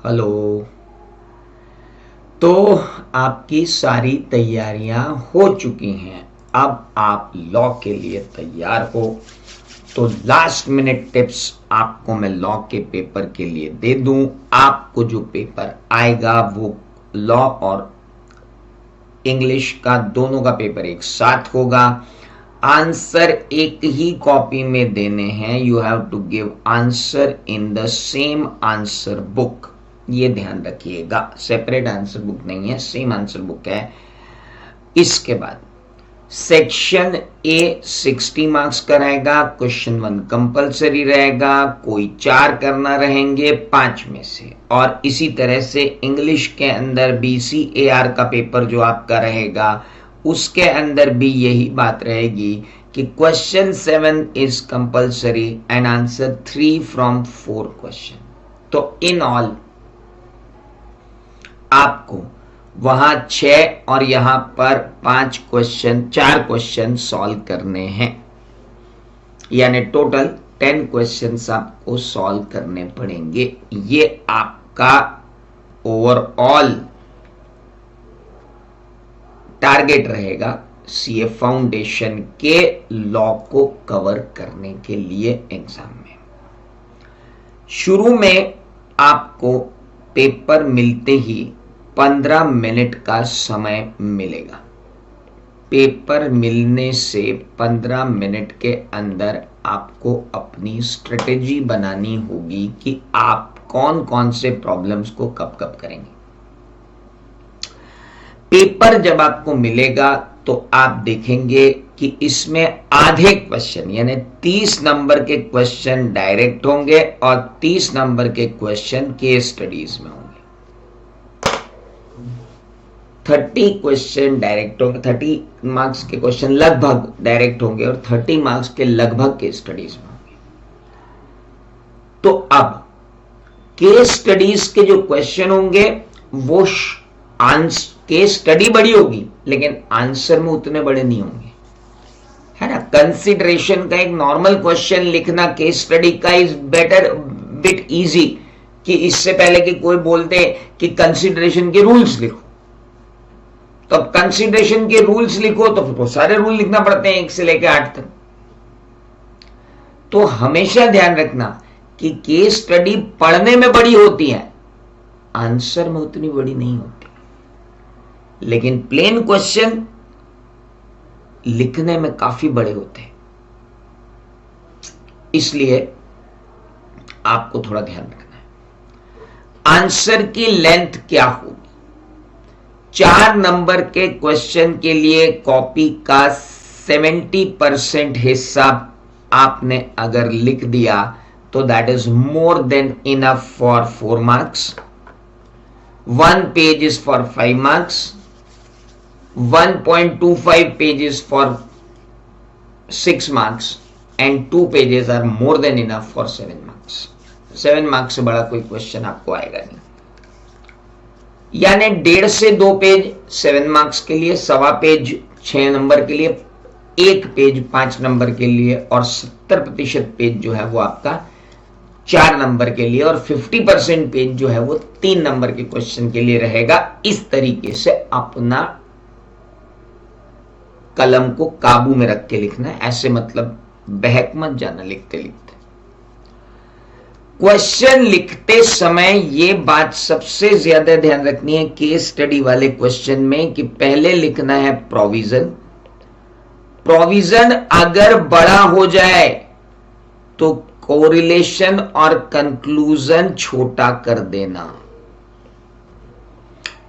Hello. तो आपकी सारी तैयारियां हो चुकी हैं, अब आप लॉ के लिए तैयार हो। तो लास्ट मिनट टिप्स आपको मैं लॉ के पेपर के लिए दे दूं। आपको जो पेपर आएगा वो लॉ और इंग्लिश का दोनों का पेपर एक साथ होगा। आंसर एक ही कॉपी में देने हैं। You have to give answer in the same answer book. ये ध्यान रखिएगा, सेपरेट आंसर बुक नहीं है, सेम आंसर बुक है। इसके बाद सेक्शन ए 60 मार्क्स का रहेगा। क्वेश्चन 1 कंपलसरी रहेगा, कोई 4 करना रहेंगे 5 में से। और इसी तरह से इंग्लिश के अंदर BCAR का पेपर जो आपका रहेगा उसके अंदर भी यही बात रहेगी कि question 7 is compulsory and answer 3 from 4 question. तो इन ऑल आपको वहां 6 और यहां पर 5 क्वेश्चन, 4 क्वेश्चन सॉल्व करने हैं, यानी टोटल 10 क्वेश्चंस आपको सॉल्व करने पड़ेंगे। ये आपका ओवरऑल टारगेट रहेगा CA फाउंडेशन के लॉ को कवर करने के लिए एग्जाम में। शुरू में आपको पेपर मिलते ही 15 मिनट का समय मिलेगा। पेपर मिलने से 15 मिनट के अंदर आपको अपनी स्ट्रेटेजी बनानी होगी कि आप कौन कौन से प्रॉब्लम्स को कब कब करेंगे। पेपर जब आपको मिलेगा तो आप देखेंगे कि इसमें आधे क्वेश्चन यानी 30 नंबर के क्वेश्चन डायरेक्ट होंगे और 30 नंबर के क्वेश्चन केस स्टडीज में होंगे। 30 क्वेश्चन डायरेक्ट होंगे, 30 मार्क्स के क्वेश्चन लगभग डायरेक्ट होंगे और 30 मार्क्स के लगभग केस स्टडीज में होंगे। तो अब केस स्टडीज के जो क्वेश्चन होंगे वो केस स्टडी बड़ी होगी लेकिन आंसर में उतने बड़े नहीं होंगे, है ना। कंसिडरेशन का एक नॉर्मल क्वेश्चन लिखना केस स्टडी का इज बेटर बिट इजी कि इससे पहले कि कोई बोलते कि कंसिडरेशन के रूल्स लिखो, तो अब कंसिडरेशन के रूल्स लिखो तो फिर सारे रूल लिखना पड़ते हैं 1 से लेकर 8 तक। तो हमेशा ध्यान रखना कि केस स्टडी पढ़ने में बड़ी होती है, आंसर में उतनी बड़ी नहीं होती, लेकिन प्लेन क्वेश्चन लिखने में काफी बड़े होते हैं। इसलिए आपको थोड़ा ध्यान रखना है। आंसर की लेंथ क्या होगी? 4 नंबर के क्वेश्चन के लिए कॉपी का 70% हिस्सा आपने अगर लिख दिया तो that is more than enough for 4 marks. 1 page is for 5 marks, 1.25 pages for 6 marks and 2 pages are more than enough for 7 marks। 7 marks से बड़ा कोई क्वेश्चन आपको आएगा नहीं, यानी 1.5 से 2 पेज 7 मार्क्स के लिए, 1.25 पेज 6 नंबर के लिए, 1 पेज 5 नंबर के लिए और 70% पेज जो है वो आपका 4 नंबर के लिए और 50% पेज जो है वो 3 नंबर के क्वेश्चन के लिए रहेगा। इस तरीके से अपना कलम को काबू में रख के लिखना है, ऐसे मतलब बहक मत जाना लिखते लिखते। क्वेश्चन लिखते समय ये बात सबसे ज्यादा ध्यान रखनी है केस स्टडी वाले क्वेश्चन में कि पहले लिखना है प्रोविजन। प्रोविजन अगर बड़ा हो जाए तो कोरिलेशन और कंक्लूजन छोटा कर देना,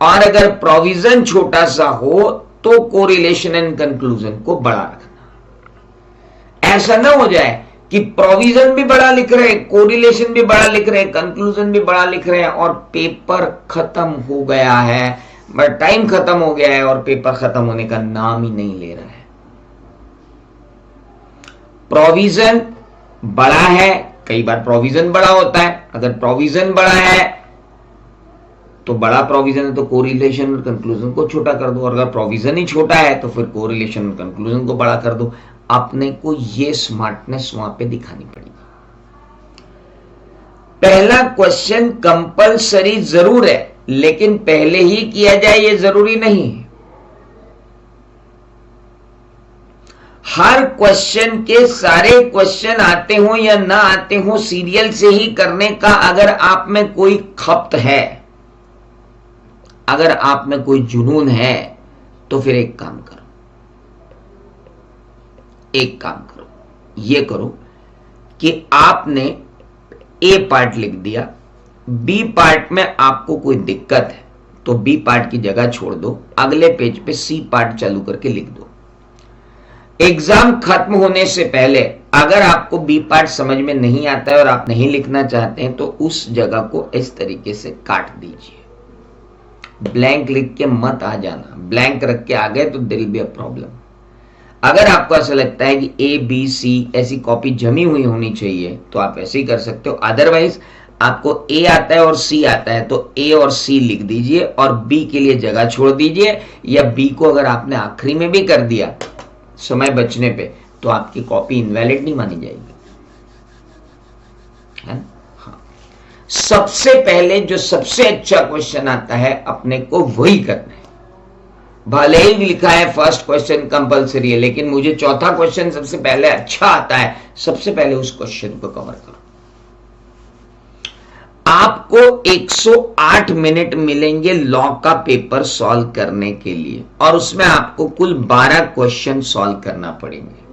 और अगर प्रोविजन छोटा सा हो तो कोरिलेशन एंड कंक्लूजन को बड़ा रखना। ऐसा ना हो जाए कि प्रोविजन भी बड़ा लिख रहे, कोरिलेशन भी बड़ा लिख रहे, कंक्लूजन भी बड़ा लिख रहे हैं और पेपर खत्म हो गया है, बट टाइम खत्म हो गया है और पेपर खत्म होने का नाम ही नहीं ले रहा है। प्रोविजन बड़ा है, कई बार प्रोविजन बड़ा होता है, अगर प्रोविजन बड़ा है तो बड़ा प्रोविजन है तो कोरिलेशन और कंक्लूजन को छोटा कर दो, और अगर प्रोविजन ही छोटा है तो फिर कोरिलेशन और कंक्लूजन को बड़ा कर दो। अपने को ये स्मार्टनेस वहां पे दिखानी पड़ेगी। पहला क्वेश्चन कंपलसरी जरूर है, लेकिन पहले ही किया जाए ये जरूरी नहीं है। हर क्वेश्चन के सारे क्वेश्चन आते हो या ना आते हो, सीरियल से ही करने का अगर आप में कोई खपत है, अगर आप में कोई जुनून है, तो फिर एक काम करो, ये करो कि आपने ए पार्ट लिख दिया, बी पार्ट में आपको कोई दिक्कत है तो बी पार्ट की जगह छोड़ दो, अगले पेज पे सी पार्ट चालू करके लिख दो। एग्जाम खत्म होने से पहले अगर आपको बी पार्ट समझ में नहीं आता है और आप नहीं लिखना चाहते हैं तो उस जगह को इस तरीके से काट दीजिए। ब्लैंक लिख के मत आ जाना, ब्लैंक रख के आ गए तो दिल बी अ प्रॉब्लम। अगर आपको ऐसा लगता है कि ए बी सी ऐसी कॉपी जमी हुई होनी चाहिए तो आप ऐसे ही कर सकते हो। अदरवाइज आपको ए आता है और सी आता है तो ए और सी लिख दीजिए और बी के लिए जगह छोड़ दीजिए, या बी को अगर आपने आखिरी में भी कर दिया समय बचने पे तो आपकी कॉपी इनवैलिड नहीं मानी जाएगी, है ना? हाँ। सबसे पहले जो सबसे अच्छा क्वेश्चन आता है अपने को वही करना है। भले ही लिखा है फर्स्ट क्वेश्चन कंपलसरी है, लेकिन मुझे चौथा क्वेश्चन सबसे पहले अच्छा आता है, सबसे पहले उस क्वेश्चन को कवर करो। आपको 108 मिनट मिलेंगे लॉ का पेपर सॉल्व करने के लिए, और उसमें आपको कुल 12 क्वेश्चन सॉल्व करना पड़ेंगे।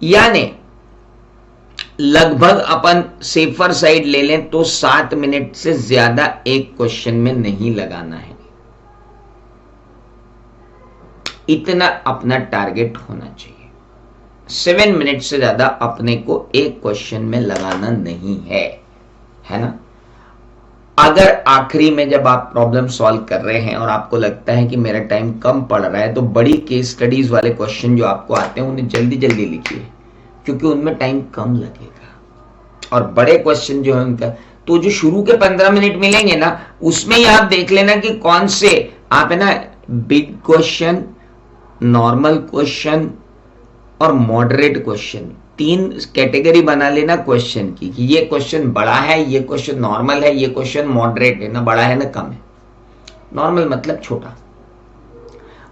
यानी लगभग अपन सेफर साइड ले लें तो 7 मिनट से ज्यादा एक क्वेश्चन में नहीं लगाना है। इतना अपना टारगेट होना चाहिए। 7 मिनट से ज्यादा अपने को एक क्वेश्चन में लगाना नहीं है ना? अगर आखिरी में जब आप प्रॉब्लम सॉल्व कर रहे हैं और आपको लगता है कि मेरा टाइम कम पड़ रहा है, तो बड़ी केस स्टडीज वाले क्वेश्चन जो आपको आते हैं उन्हें जल्दी जल्दी लिखिए, क्योंकि उनमें टाइम कम लगेगा। और बड़े क्वेश्चन जो है उनका, तो जो शुरू के 15 मिनट मिलेंगे ना, उसमें ही आप देख लेना कि कौन से आप, है ना, बिग क्वेश्चन, नॉर्मल क्वेश्चन और मॉडरेट क्वेश्चन, 3 कैटेगरी बना लेना क्वेश्चन की, कि ये क्वेश्चन बड़ा है, ये क्वेश्चन नॉर्मल है, ये क्वेश्चन मॉडरेट है, ना बड़ा है ना कम है। नॉर्मल मतलब छोटा।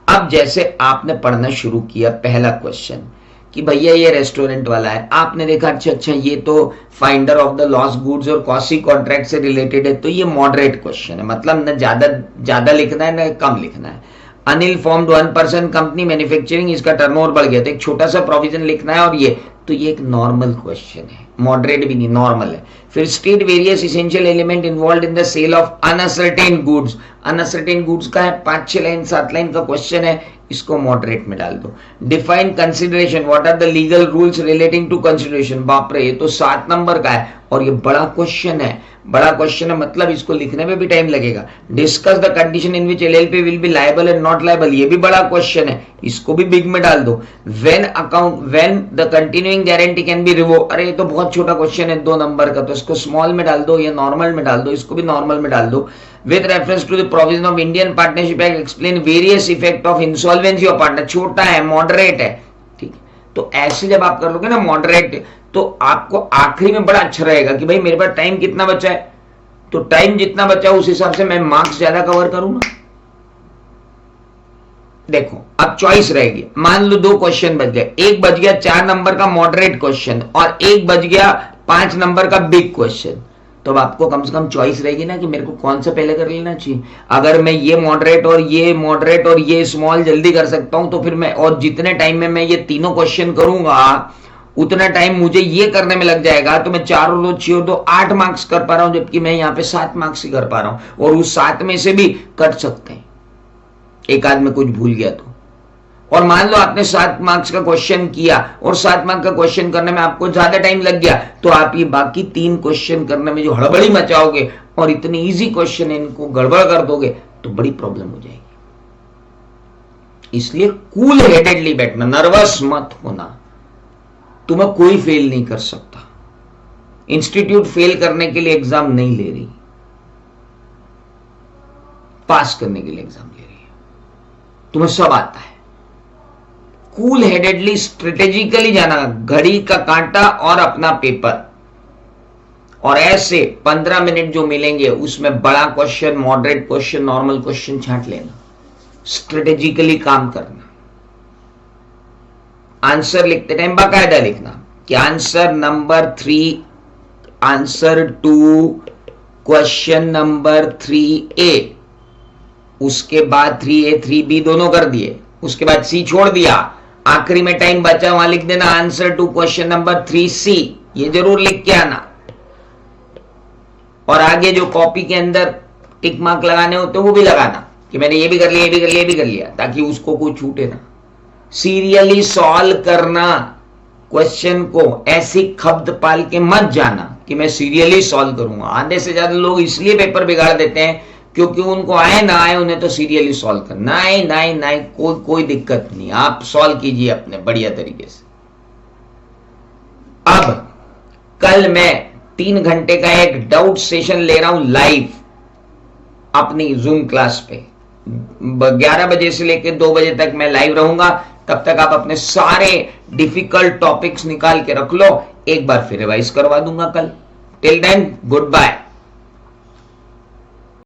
अब जैसे आपने पढ़ना शुरू किया पहला क्वेश्चन कि भैया ये रेस्टोरेंट वाला है, आपने देखा अच्छा ये तो finder of the lost goods और कॉसी कॉन्ट्रैक्ट से रिलेटेड है, तो ये मॉडरेट क्वेश्चन है, मतलब ना ज्यादा लिखना है ना कम लिखना है। अनिल फॉर्म्ड 1% कंपनी मैन्युफैक्चरिंग, इसका टर्नओवर बढ़ गया, तो एक छोटा सा प्रोविजन लिखना है, और ये तो ये एक नॉर्मल क्वेश्चन है, मॉडरेट भी नहीं, नॉर्मल है। फिर state various essential element involve in the sale of uncertain goods, uncertain goods का है 5-6 लाइन 7 लाइन का क्वेश्चन है, इसको मॉडरेट में डाल दो। Define consideration, what are the legal rules relating to consideration, बाप रे ये तो 7 नंबर का है और ये बड़ा क्वेश्चन है, बड़ा क्वेश्चन है मतलब इसको लिखने में भी टाइम लगेगा। Discuss the condition in which LLP will be liable and not liable, ये भी बड़ा क्वेश्चन है, इसको भी बिग में डाल दो। When the continuing guarantee can be revoked, अरे ये तो बहुत छोटा क्वेश्चन है 2 नंबर का, तो इसको स्मॉल में डाल दो या नॉर्मल में डाल दो, इसको भी नॉर्मल में डाल दो। With reference to the provision of Indian Partnership Act, explain various effect of insolvency of partner, छोटा है, मॉडरेट है, ठीक। तो ऐसे जब आप कर लोगे ना मॉडरेट, तो आपको आखिरी में बड़ा अच्छा रहेगा कि भाई मेरे पास टाइम कितना बचा है, तो टाइम जितना बचा उस हिसाब से मैं मार्क्स ज्यादा कवर करूंगा। देखो अब चॉइस रहेगी, मान लो 2 क्वेश्चन बच गए, एक बच गया 4 नंबर का मॉडरेट क्वेश्चन और एक बच गया 5 नंबर का बिग क्वेश्चन, तो अब आपको कम से कम चॉइस रहेगी ना कि मेरे को कौन सा पहले कर लेना चाहिए। अगर मैं ये मॉडरेट और ये स्मॉल जल्दी कर सकता हूं, तो फिर मैं, और जितने टाइम में मैं ये तीनों क्वेश्चन करूंगा उतना टाइम मुझे ये करने में लग जाएगा, तो मैं 4 और 2 6 और 2 8 मार्क्स कर पा रहा हूं, जबकि मैं यहाँ पे 7 मार्क्स ही कर पा रहा हूं, और उस 7 में से भी कट सकते हैं, एक आध में कुछ भूल गया तो। और मान लो आपने 7 मार्क्स का क्वेश्चन किया और 7 मार्क्स का क्वेश्चन करने में आपको ज्यादा टाइम लग गया, तो आप ये बाकी 3 क्वेश्चन करने में जो हड़बड़ी मचाओगे और इतने इजी क्वेश्चन इनको गड़बड़ कर दोगे तो बड़ी प्रॉब्लम हो जाएगी। इसलिए कूल हेडेडली बैठना, नर्वस मत होना, तुम्हें कोई फेल नहीं कर सकता। इंस्टीट्यूट फेल करने के लिए एग्जाम नहीं ले रही, पास करने के लिए एग्जाम ले रही है। तुम्हें सब आता है, कूल हेडेडली स्ट्रेटेजिकली जाना, घड़ी का कांटा और अपना पेपर, और ऐसे 15 मिनट जो मिलेंगे उसमें बड़ा question, moderate question, normal question छांट लेना, स्ट्रेटेजिकली काम करना। आंसर लिखते टाइम बाकायदा लिखना कि answer number 3, answer to question number 3A, उसके बाद 3A 3B दोनों कर दिए, उसके बाद C छोड़ दिया, आखिरी में टाइम बचा वहां लिख देना answer to question number 3C, ये जरूर लिख के आना। और आगे जो कॉपी के अंदर टिक मार्क लगाने होते वो भी लगाना कि मैंने ये भी कर लिया, ये भी कर लिया, ये भी कर लिया, ताकि उसको कोई छूटे ना। सीरियली सॉल्व करना क्वेश्चन को, ऐसी खब्द पाल के मत जाना कि मैं सीरियली सॉल्व करूंगा। आधे से ज्यादा लोग इसलिए पेपर बिगाड़ देते हैं क्योंकि उनको आए ना आए, उन्हें तो सीरियली सॉल्व करना, ना कोई दिक्कत नहीं, आप सॉल्व कीजिए अपने बढ़िया तरीके से। अब कल मैं 3 घंटे का एक डाउट सेशन ले रहा हूं लाइव अपनी जूम क्लास पे, 11 बजे से लेकर 2 बजे तक मैं लाइव रहूंगा। तब तक आप अपने सारे डिफिकल्ट टॉपिक्स निकाल के रख लो, एक बार फिर रिवाइज करवा दूंगा कल। Till then good bye.